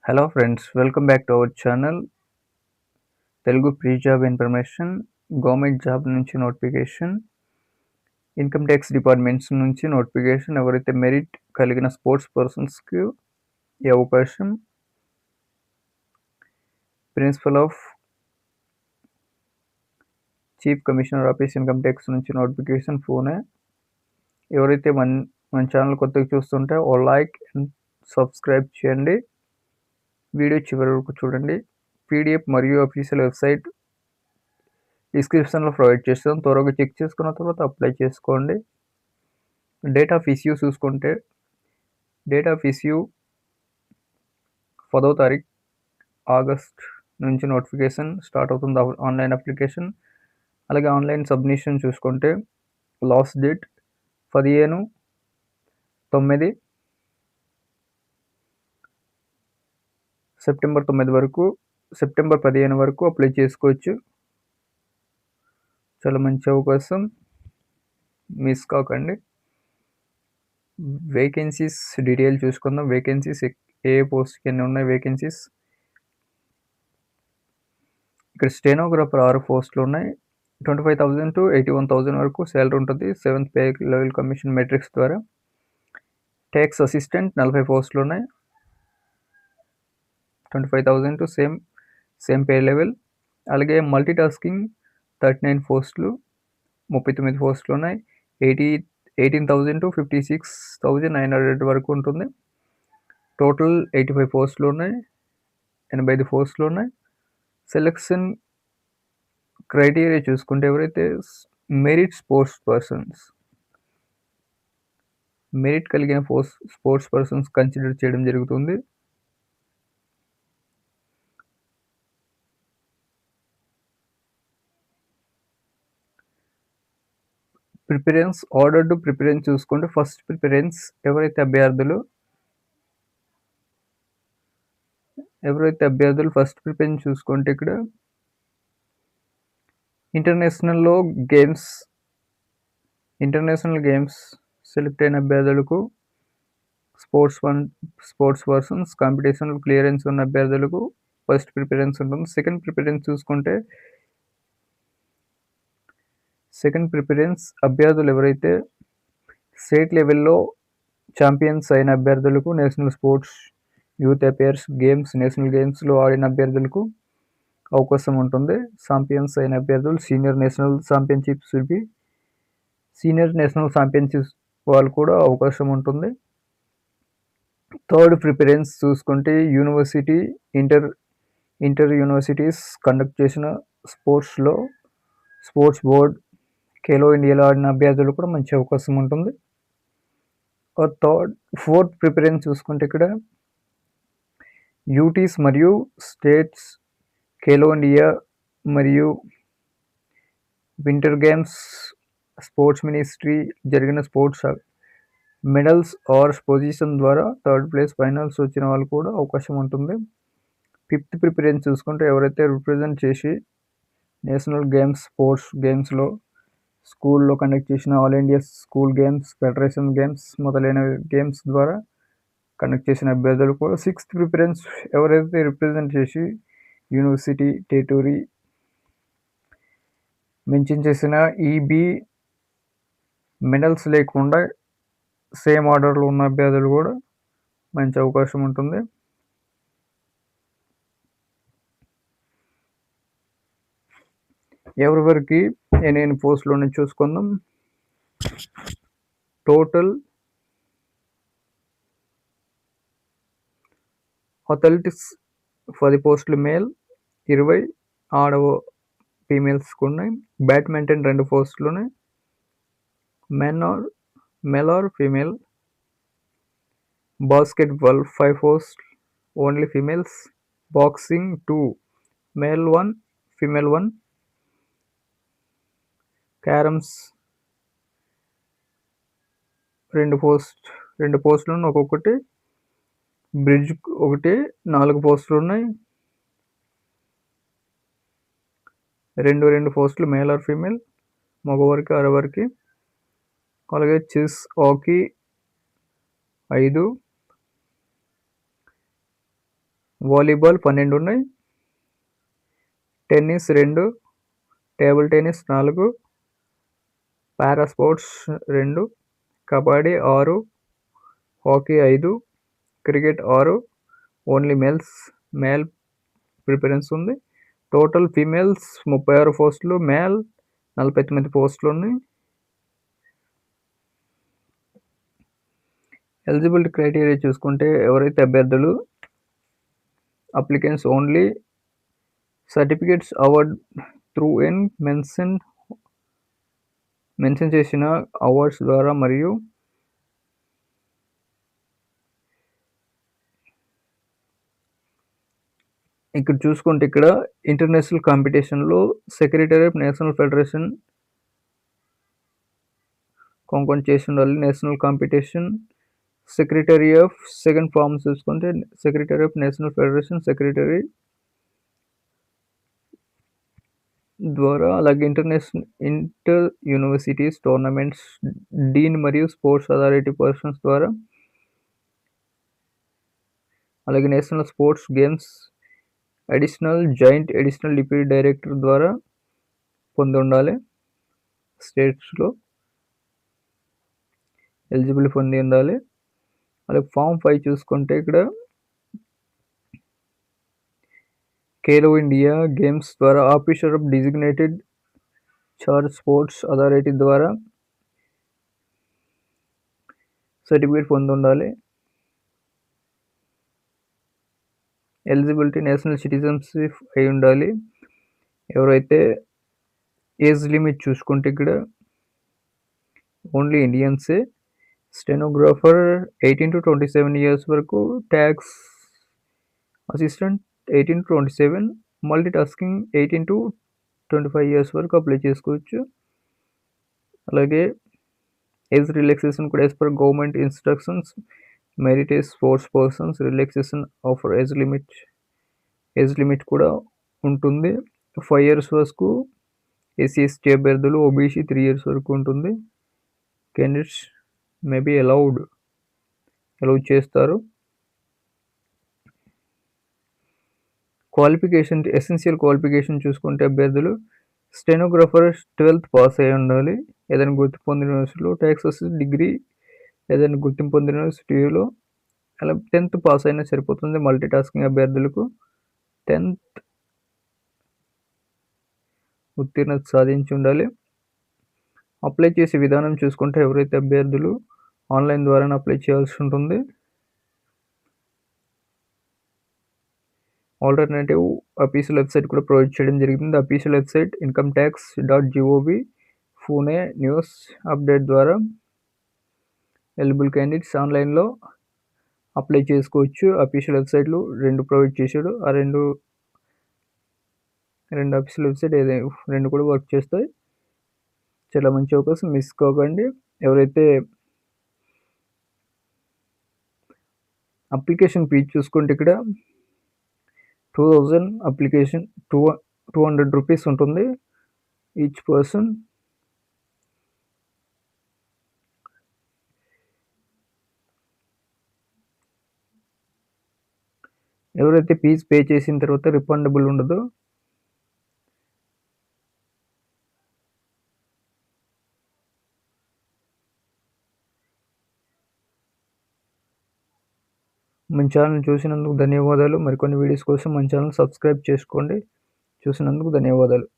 Hello friends, welcome back to our channel. Telugu pre job information, government job నుంచి notification, income tax departments నుంచి notification. ఎవరైతే merit కలిగిన sports పర్సన్స్కి ఈ అవకాశం. Principal of chief commissioner office income tax నుంచి notification Pune. ఎవరైతే మన ఛానల్ కొత్తగా చూస్తుంటే ఓ లైక్ అండ్ సబ్స్క్రైబ్ చేయండి. వీడియో చివరి వరకు చూడండి. పీడిఎఫ్ మరియు అఫీషియల్ వెబ్సైట్ డిస్క్రిప్షన్లో ప్రొవైడ్ చేస్తాం. త్వరగా చెక్ చేసుకున్న తర్వాత అప్లై చేసుకోండి. డేట్ ఆఫ్ ఇష్యూ చూసుకుంటే డేట్ ఆఫ్ ఇష్యూ 10వ తారీఖు ఆగస్ట్ నుంచి నోటిఫికేషన్ స్టార్ట్ అవుతుంది ఆన్లైన్ అప్లికేషన్. అలాగే ఆన్లైన్ సబ్మిషన్ చూసుకుంటే లాస్ట్ డేట్ 15/9 సెప్టెంబర్ 9 వరకు, సెప్టెంబర్ 15 వరకు అప్లై చేసుకోవచ్చు. చాలా మంచి అవకాశం, మిస్ కాకండి. వేకెన్సీస్ డీటెయిల్ చూసుకుందాం. వేకెన్సీస్ ఏ పోస్ట్కి ఎన్ని ఉన్నాయి వేకెన్సీస్. ఇక్కడ స్టెనోగ్రాఫర్ 6 పోస్టులు ఉన్నాయి. 25,000 to 81,000 వరకు శాలరీ ఉంటుంది. 7th pay level commission matrix ద్వారా. ట్యాక్స్ అసిస్టెంట్ 40 పోస్టులు ఉన్నాయి. 25,000 to సేమ్ పే లెవెల్. అలాగే మల్టీ టాస్కింగ్ 39 పోస్టులు, 39 పోస్టులు ఉన్నాయి. 18,000 to 56,900 వరకు ఉంటుంది. టోటల్ 85 పోస్టులు ఉన్నాయి. 85 పోస్టులు ఉన్నాయి. సెలెక్షన్ క్రైటీరియా చూసుకుంటే ఎవరైతే మెరిట్ స్పోర్ట్స్ పర్సన్స్, మెరిట్ కలిగిన స్పోర్ట్స్ పర్సన్స్ కన్సిడర్ చేయడం జరుగుతుంది. ప్రిఫరెన్స్, ఆర్డర్ టు ప్రిఫరెన్స్ చూసుకుంటే ఫస్ట్ ప్రిఫరెన్స్ ఎవరైతే అభ్యర్థులు ఫస్ట్ ప్రిఫరెన్స్ చూసుకుంటే ఇక్కడ ఇంటర్నేషనల్ గేమ్స్ సెలెక్ట్ అయిన అభ్యర్థులకు, స్పోర్ట్స్ పర్సన్స్ కాంపిటీషన్ క్లియరెన్స్ ఉన్న అభ్యర్థులకు ఫస్ట్ ప్రిఫరెన్స్ ఉంటుంది. సెకండ్ ప్రిఫరెన్స్ అభ్యర్థులు ఎవరైతే స్టేట్ లెవెల్లో ఛాంపియన్స్ అయిన అభ్యర్థులకు, national sports youth affairs games, national గేమ్స్లో ఆడిన అభ్యర్థులకు అవకాశం ఉంటుంది. ఛాంపియన్స్ అయిన అభ్యర్థులు సీనియర్ నేషనల్ ఛాంపియన్షిప్స్ వాళ్ళు కూడా అవకాశం ఉంటుంది. థర్డ్ ప్రిఫరెన్స్ చూసుకుంటే ఇంటర్ యూనివర్సిటీస్ కండక్ట్ చేసిన స్పోర్ట్స్ బోర్డ్ ఖేలో ఇండియాలో ఆడిన అభ్యర్థులు కూడా మంచి అవకాశం ఉంటుంది. ఫోర్త్ ప్రిఫరెన్స్ చూసుకుంటే ఇక్కడ యూటీస్ మరియు స్టేట్స్ ఖేలో ఇండియా మరియు వింటర్ గేమ్స్ స్పోర్ట్స్ మినిస్ట్రీ జరిగిన స్పోర్ట్స్ మెడల్స్ ఆర్ పొజిషన్ ద్వారా థర్డ్ ప్లేస్ ఫైనల్స్ వచ్చిన వాళ్ళు కూడా అవకాశం ఉంటుంది. ఫిఫ్త్ ప్రిఫరెన్స్ చూసుకుంటే ఎవరైతే రిప్రజెంట్ చేసి నేషనల్ గేమ్స్, స్పోర్ట్స్ గేమ్స్లో స్కూల్లో కండక్ట్ చేసిన all India school games, federation games మొదలైన గేమ్స్ ద్వారా కండక్ట్ చేసిన అభ్యర్థులు కూడా. సిక్స్త్ ప్రిఫరెన్స్ ఎవరైతే రిప్రజెంట్ చేసి యూనివర్సిటీ టెరిటరీ మెన్షన్ చేసిన ఈబీ మెడల్స్ లేకుండా సేమ్ ఆర్డర్లో ఉన్న అభ్యర్థులు కూడా మంచి అవకాశం ఉంటుంది. ఎవరెవరికి ఎన్ని పోస్టులు ఉన్నాయి చూసుకుందాం. టోటల్ అథ్లెటిక్స్ 10 పోస్టులు మేల్, 20 ఫీమేల్స్కి ఉన్నాయి. బ్యాడ్మింటన్ 2 పోస్టులు ఉన్నాయి. Male or female. Basketball 5 post, only females. Boxing 2, male 1, female 1. Carroms 2 పోస్టులు ఒక్కొక్కటి. బ్రిడ్జ్ ఒకటి 4 పోస్టులు ఉన్నాయి. 2 పోస్టులు మేల్ ఆర్ ఫీమేల్, మగవారికి ఆడవారికి. అలాగే చెస్, హాకీ 5, వాలీబాల్ 12 ఉన్నాయి. Tennis 2, table tennis 4, para sports 2, kabaddi 6, hockey 5, cricket 6, only male preference ఉంది. టోటల్ ఫీమేల్స్ 36 పోస్టులు, మేల్ 49 పోస్టులు ఉన్నాయి. ఎలిజిబిలిటీ క్రైటీరియా చూసుకుంటే ఎవరైతే అభ్యర్థులు applicants only certificates award through an mention చేసిన అవార్డ్స్ ద్వారా మరియు ఇక్కడ చూసుకుంటే ఇక్కడ ఇంటర్నేషనల్ కాంపిటీషన్లో సెక్రటరీ ఆఫ్ నేషనల్ ఫెడరేషన్ కొంకొని చేసి ఉండాలి. National competition secretary of second form చూసుకుంటే secretary of national federation secretary ద్వారా, అలాగే ఇంటర్ యూనివర్సిటీస్ టోర్నమెంట్స్ డీన్ మరియు స్పోర్ట్స్ అథారిటీ పర్సన్స్ ద్వారా, అలాగే national sports games additional deputy director ద్వారా పొంది ఉండాలి. స్టేట్స్లో ఎలిజిబుల్ పొంది ఉండాలి. అలాగే ఫామ్ 5 చూసుకుంటే ఇక్కడ ఖేలో ఇండియా గేమ్స్ ద్వారా officer of designated charge sports authority ద్వారా సర్టిఫికేట్ పొంది ఉండాలి. ఎలిజిబిలిటీ నేషనల్ సిటిజన్షిప్ అయి ఉండాలి. ఎవరైతే ఏజ్ లిమిట్ చూసుకుంటే ఇక్కడ ఓన్లీ ఇండియన్సే. స్టెనోగ్రాఫర్ 18 to 27 ఇయర్స్ వరకు, tax assistant 18 to 27, multi tasking 18 to 25 years వరకు అప్లై చేసుకోవచ్చు. అలాగే ఏజ్ రిలాక్సేషన్ కూడా యాజ్ పర్ గవర్నమెంట్ ఇన్స్ట్రక్షన్స్ మెరిటేజ్ sports persons relaxation offer age limit కూడా ఉంటుంది. 5 ఇయర్స్ వరకు ఎస్సీ ఎస్టీ అభ్యర్థులు, ఓబీసీ 3 ఇయర్స్ వరకు ఉంటుంది. క్యాండిడేట్స్ మే బీ అలౌ చేస్తారు. క్వాలిఫికేషన్ ఎసెన్షియల్ క్వాలిఫికేషన్ చూసుకుంటే అభ్యర్థులు స్టెనోగ్రాఫర్ 12th పాస్ అయి ఉండాలి ఏదైనా గుర్తింపు పొందిన యూనివర్సిటీలో, ట్యాక్స్ అసిస్టెంట్ డిగ్రీ ఏదైనా గుర్తింపు పొందిన యూనివర్సిటీలో, అలా 10th పాస్ అయినా సరిపోతుంది. మల్టీ టాస్కింగ్ అభ్యర్థులకు 10th ఉత్తీర్ణత సాధించి ఉండాలి. అప్లై చేసే విధానం చూసుకుంటే ఎవరైతే అభ్యర్థులు ఆన్లైన్ ద్వారా అప్లై చేయాల్సి ఉంటుంది. ఆల్టర్నేటివ్ అఫీషియల్ వెబ్సైట్ కూడా ప్రొవైడ్ చేయడం జరిగింది. Official website incometax.gov Pune news update ద్వారా ఎలిజిబుల్ క్యాండిడేట్స్ ఆన్లైన్లో అప్లై చేసుకోవచ్చు. అఫీషియల్ వెబ్సైట్లు 2 ప్రొవైడ్ చేశాడు. ఆ రెండు అఫీషియల్ వెబ్సైట్ ఏదైనా 2 కూడా వర్క్ చేస్తాయి. చాలా మంచి అవకాశం, మిస్ కాకండి. ఎవరైతే అప్లికేషన్ ఫీజు చూసుకుంటే ఇక్కడ 2000 అప్లికేషన్ 200 రూపీస్ ఉంటుంది ఈచ్ పర్సన్. ఎవరైతే ఫీజు పే చేసిన తర్వాత రిఫండబుల్ ఉండదో మన ఛానల్ చూసినందుకు ధన్యవాదాలు. మరికొన్ని వీడియోస్ కోసం మన ఛానల్ సబ్స్క్రైబ్ చేసుకోండి. చూసినందుకు ధన్యవాదాలు.